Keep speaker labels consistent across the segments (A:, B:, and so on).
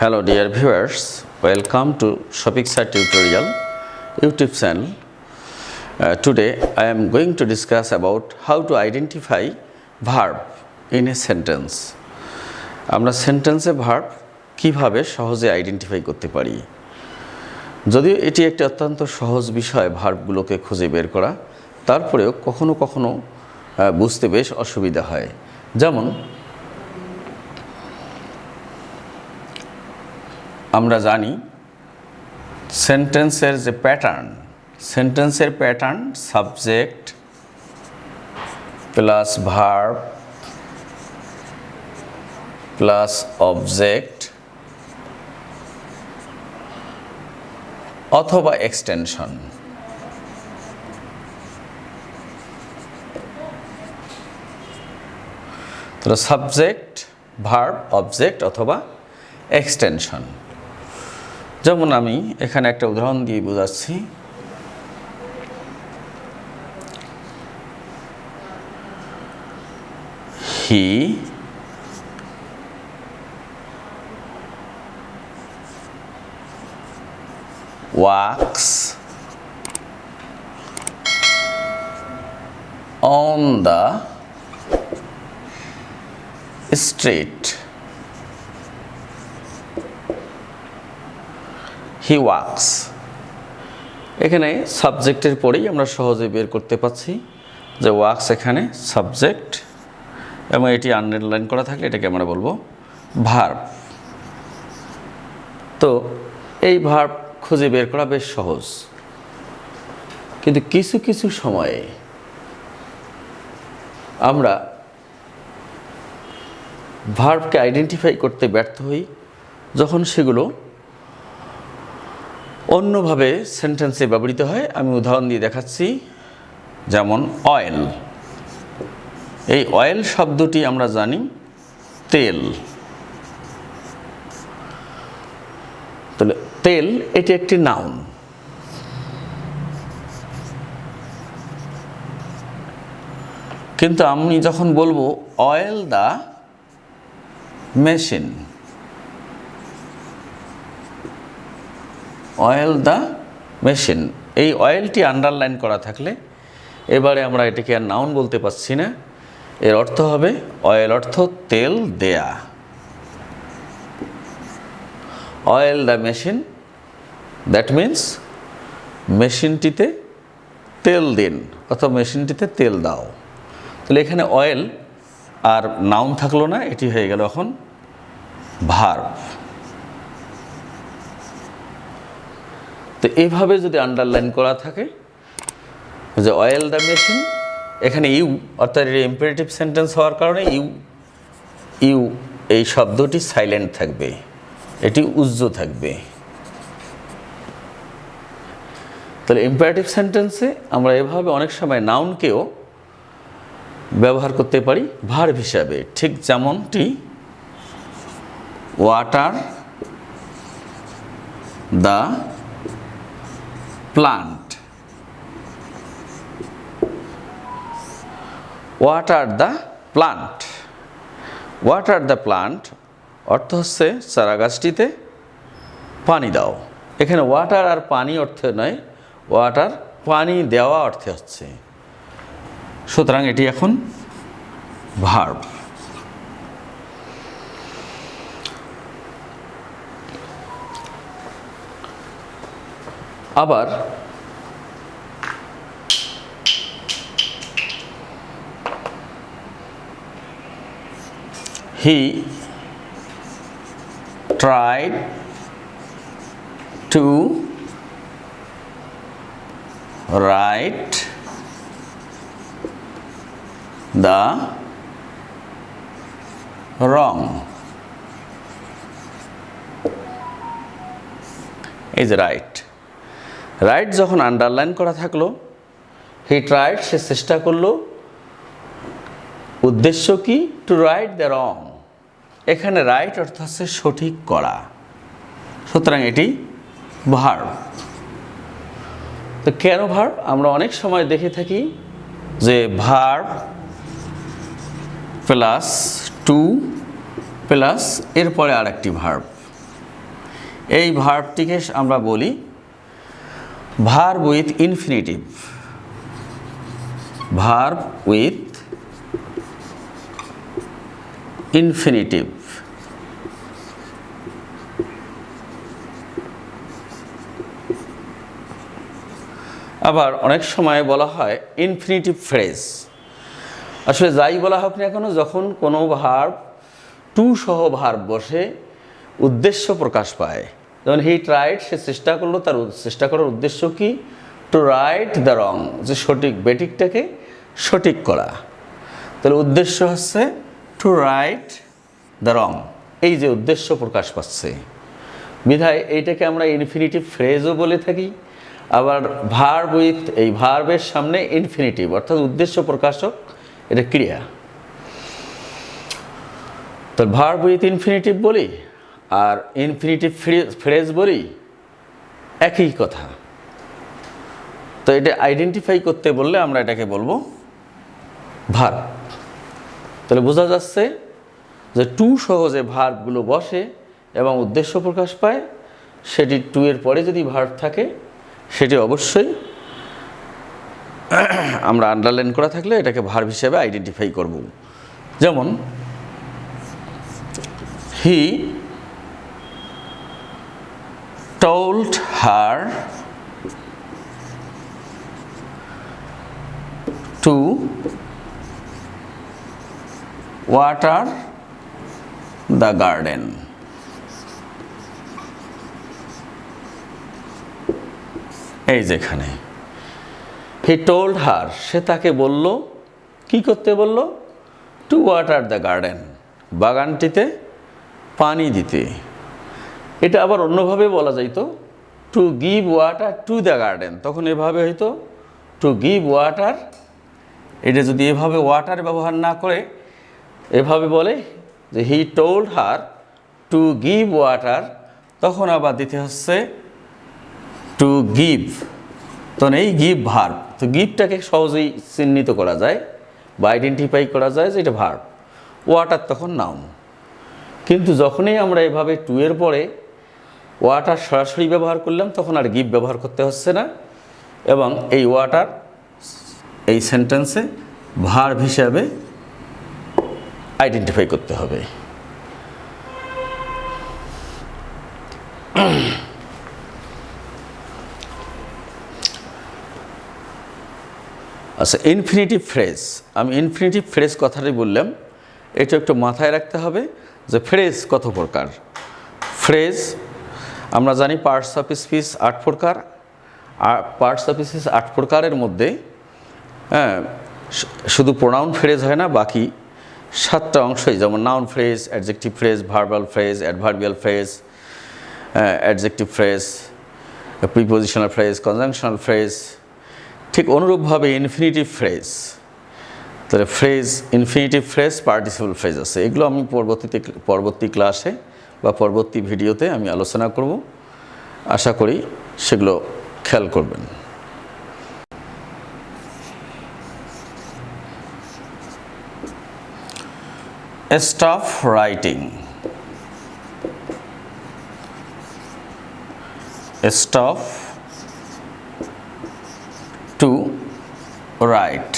A: Hello dear viewers, welcome to Shopify tutorial YouTube channel. Today I am going to discuss about how to identify verb in a sentence. আমরা সেন্টেন্সে verb কিভাবে সহজে identify করতে পারি। যদিও এটি একটি অত্যন্ত সহজ বিষয় ভার্বগুলোকে খুঁজে বের করা, তারপরেও কখনো কখনো বুঝতে বেশ অসুবিধা হয়। যেমন আমরা জানি সেন্টেন্সের যে সেন্টেন্সের pattern subject plus verb plus object অথবা এক্সটেনশন। তো সাবজেক্ট ভার্ব অবজেক্ট অথবা এক্সটেনশন। যেমন আমি এখানে একটা উদাহরণ দিয়ে বোঝাচ্ছি। হি walks on the street. He walks. এখানে সাবজেক্টের পরেই আমরা সহজে বের করতে পাচ্ছি যে ওয়াক্স এখানে সাবজেক্ট এবং এটি আন্ডারলাইন করা থাকলে এটাকে আমরা বলবো ভার্ব। তো এই ভার্ব খুঁজে বের করা বেশ সহজ, কিন্তু কিছু কিছু সময়ে আমরা ভার্বকে আইডেন্টিফাই করতে ব্যর্থ হই যখন সেগুলো অন্যভাবে সেন্টেন্সে ব্যবহৃত হয়। আমি উদাহরণ দিয়ে দেখাচ্ছি। যেমন অয়েল, এই অয়েল শব্দটি আমরা জানি তেল। তাহলে তেল এটি একটি নাউন, কিন্তু আমি যখন বলবো oil the machine, oil the machine, এই অয়েলটি আন্ডারলাইন করা থাকলে এবারে আমরা এটিকে আর নাউন বলতে পারছি না। এর অর্থ হবে অয়েল অর্থ তেল দেয়া। Oil the machine, that means মেশিনটিতে তেল দিন অথবা মেশিনটিতে তেল দাও। তাহলে এখানে অয়েল আর নাউন থাকলো না, এটি হয়ে গেল এখন ভার্ব। তো এইভাবে যদি আন্ডারলাইন করা থাকে যে অয়েল দ্য মেশিন, এখানে ইউ অর্থাৎ এর ইম্পারেটিভ সেন্টেন্স হওয়ার কারণে ইউ এই শব্দটি সাইলেন্ট থাকবে, এটি উজ্জ্ব থাকবে। তাহলে ইম্পারেটিভ সেন্টেন্সে আমরা এভাবে অনেক সময় নাউনকেও ব্যবহার করতে পারি ভার্ব হিসাবে, ঠিক যেমনটি water the plant. Water the plant, water the plant অর্থ হচ্ছে চারা গাছটিতে পানি দাও। এখানে ওয়াটার আর পানি অর্থে নয়, ওয়াটার পানি দেওয়া অর্থে হচ্ছে। সুতরাং এটি এখন ভার্ব। আবার he tried to right the wrong. Is right. Right যখন আন্ডারলাইন করা থাকলো, হি ট্রাইড সে চেষ্টা করলো, উদ্দেশ্য কি? To right the wrong. এখানে রাইট অর্থ হচ্ছে সঠিক করা, সুতরাং এটি ভার্ব। তো কেন ভার্ব? আমরা অনেক সময় দেখে থাকি যে ভার্ব প্লাস টু প্লাস এরপরে আরেকটি ভার্ব, এই ভার্বটিকে আমরা বলি verb with infinitive. Verb with infinitive. আবার অনেক সময় বলা হয় ইনফিনিটিভ ফ্রেজ। আসলে যাই বলা হোক না কেন, যখন কোনো ভার্ব টু সহ ভার্ব বসে উদ্দেশ্য প্রকাশ পায়, যেমন হি ট্রাইড, সে চেষ্টা করলো, তার চেষ্টা করার উদ্দেশ্য কি? টু রাইট দ্য রং, যে সঠিক বেঠিকটাকে সঠিক করা। তাহলে উদ্দেশ্য হচ্ছে টু রাইট দ্য রং, এই যে উদ্দেশ্য প্রকাশ পাচ্ছে, বিধায় এইটাকে আমরা ইনফিনিটিভ ফ্রেজও বলে থাকি। আবার ভার্ব উইথ, এই ভার্বের সামনে ইনফিনিটিভ অর্থাৎ উদ্দেশ্য প্রকাশক, এটা ক্রিয়া। তো ভার্ব উইথ ইনফিনিটিভ বলি আর ইনফিনিটিভ ফ্রেজ বলি, একই কথা। তো এটা আইডেন্টিফাই করতে বললে আমরা এটাকে বলবো ভার্ব। তাহলে বোঝা যাচ্ছে যে টু সহ যে ভার্বগুলো বসে এবং উদ্দেশ্য প্রকাশ পায়, সেটি টু এর পরে যদি ভার্ব থাকে সেটি অবশ্যই আমরা আন্ডারলাইন করা থাকলে এটাকে ভার্ব হিসেবে আইডেন্টিফাই করব। যেমন হি told her to water the garden. এই যেখানে হি টোল্ড হার, সে তাকে বলল, কি করতে বলল? টু ওয়াটার দ্য গার্ডেন, বাগানটিতে পানি দিতে। এটা আবার অন্যভাবে বলা যাইতো to give water to the garden, তখন এভাবে হয়তো টু গিভ ওয়াটার। এটা যদি এভাবে ওয়াটার ব্যবহার না করে এভাবে বলে যে he told her to give water, তখন আবার দিতে হচ্ছে টু গিভ। তখন এই গিভ ভার্ব, তো গিভটাকে সহজেই চিহ্নিত করা যায় বা আইডেন্টিফাই করা যায় যে এটা ভার্ব, ওয়াটার তখন নাউন। কিন্তু যখনই আমরা এভাবে টু এর পরে ওয়াটার সরাসরি ব্যবহার করলাম, তখন আর গিভ ব্যবহার করতে হচ্ছে না, এবং এই ওয়াটার এই সেন্টেন্সে ভার্ব হিসাবে আইডেন্টিফাই করতে হবে। আচ্ছা, ইনফিনিটিভ ফ্রেজ, আমি ইনফিনিটিভ ফ্রেজ কথাটাই বললাম, এটা একটু মাথায় রাখতে হবে যে ফ্রেজ কত প্রকার। ফ্রেজ আমরা জানি পার্টস অফ স্পিচ 8 প্রকার, আর পার্টস অফ স্পিচ 8 প্রকারের মধ্যে শুধু প্রোনাউন ফ্রেজ হয় না, বাকি 7টা অংশই, যেমন noun phrase, adjective phrase, verbal phrase, adverbial phrase, adjective phrase, prepositional phrase, conjunctional phrase. ঠিক অনুরূপভাবে ইনফিনিটিভ ফ্রেজ, তাহলে phrase, infinitive phrase, participle phrase আছে। এগুলো আমি পরবর্তী ক্লাসে বা পরবর্তী ভিডিওতে আমি আলোচনা করব, আশা করি সেগুলো খেয়াল করবেন। Stop writing, stop to write.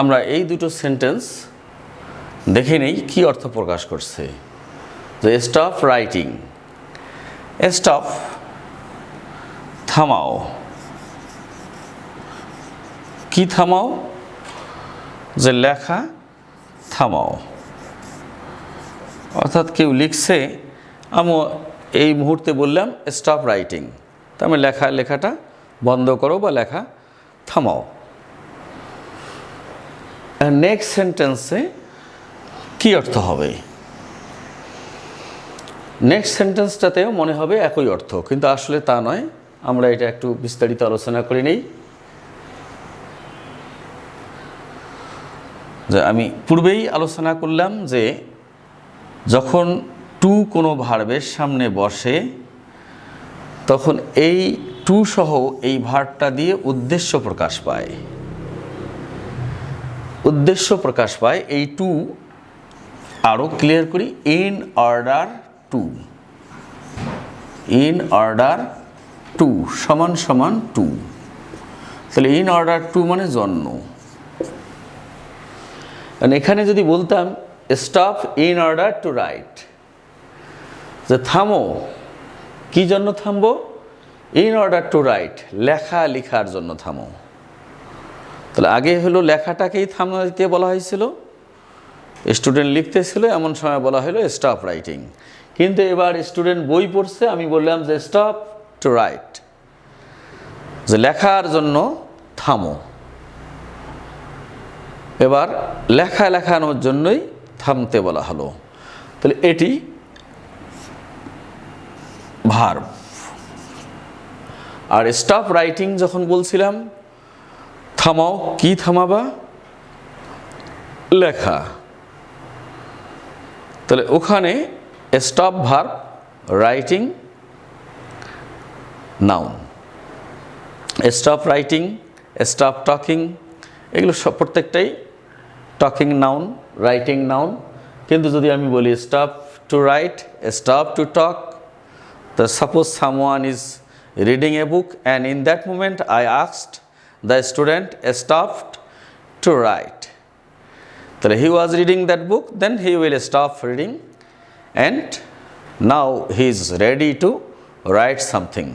A: আমরা এই দুটো সেন্টেন্স দেখে নেই কি অর্থ প্রকাশ করছে। যে স্টপ রাইটিং, স্টপ থামাও, কি থামাও? যে লেখা থামাও। অর্থাৎ কেউ লিখছে, আমি এই মুহূর্তে বললাম স্টপ রাইটিং, তার মানে লেখাটা বন্ধ করো বা লেখা থামাও। নেক্সট সেন্টেন্সে কি অর্থ হবে? নেক্সট সেন্টেন্সটাতেও মনে হবে একই অর্থ, কিন্তু আসলে তা নয়। আমরা এটা একটু বিস্তারিত আলোচনা করে নেই। যে আমি পূর্বেই আলোচনা করলাম যে যখন টু কোনো ভার্বের সামনে বসে, তখন এই টু সহ এই ভার্বটা দিয়ে উদ্দেশ্য প্রকাশ পায়। উদ্দেশ্য প্রকাশ পায় এই টু, আরও ক্লিয়ার করি, in order to, in order to সমান সমান টু। তাহলে ইন অর্ডার টু মানে জন্য। এখানে যদি বলতাম stop in order to right, যে থামো, কি জন্য থামবো? ইন অর্ডার টু রাইট, লেখার জন্য থামো। তাহলে আগে হলো লেখাটাকেই থামতে বলা হয়েছিল, স্টুডেন্ট লিখতেছিল, এমন সময় বলা হলো স্টপ রাইটিং। কিন্তু এবার স্টুডেন্ট বই পড়ছে, আমি বললাম যে স্টপ টু রাইট, যে লেখার জন্য থামো। এবার লেখানোর জন্যই থামতে বলা হলো। তাহলে এটি ভার্ব। আর স্টপ রাইটিং যখন বলছিলাম, থামাও, কি থামাবা? লেখা। তাহলে ওখানে stop verb, writing noun. Stop writing, stop talking, এগুলো সব প্রত্যেকটাই টকিং নাউন, রাইটিং নাউন। কিন্তু যদি আমি বলি stop to write, stop to talk, তো suppose someone is reading a book and in that moment I asked the student stopped to write. So he was reading that book, then he will stop reading and now he is ready to write something.